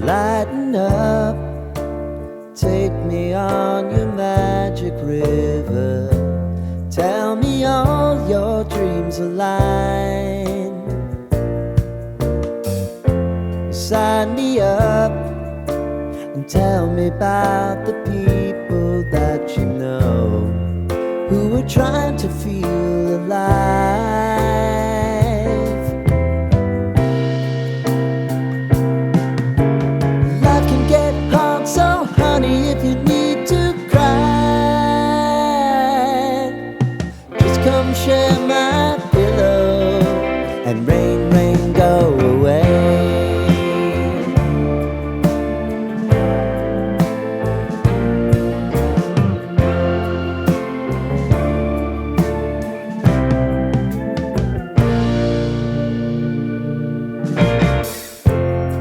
Lighten up, take me on your magic river. Tell me all your dreams align. Sign me up and tell me about the people that you know who are trying to feel alive. Life can get hard, so honey, if you need to cry, just come share my pillow and rain, rain, go away.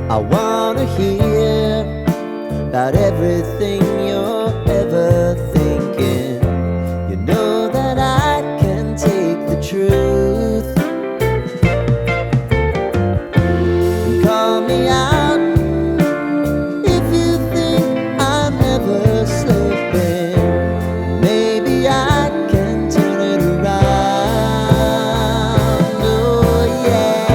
I wanna hear about everything you're ever thinking. You know that I can take the truth. Call me out if you think I'm ever slipping. Maybe I can turn it around. Oh yeah.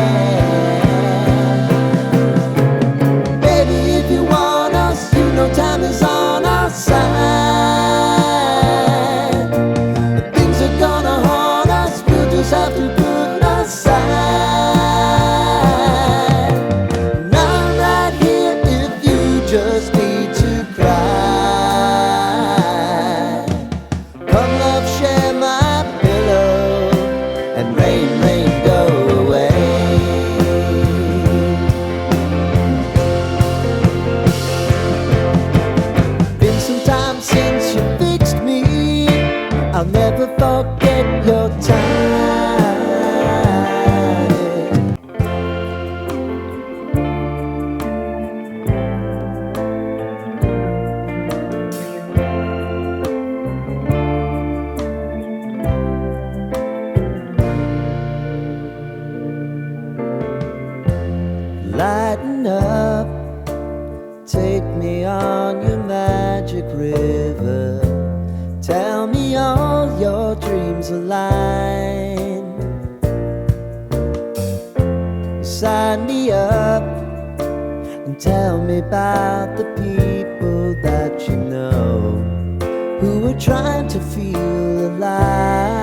Baby, if you want us, you know time is on our side. If things are gonna haunt us, we'll just have to put aside. And I'm right here if you just need to cry. Come love, share my pillow and rain, rain, go away. Been some time since you fixed me. I'll never forget your time. Lighten up, take me on your magic river. Tell me all your dreams align. Sign me up and tell me about the people that you know who are trying to feel alive.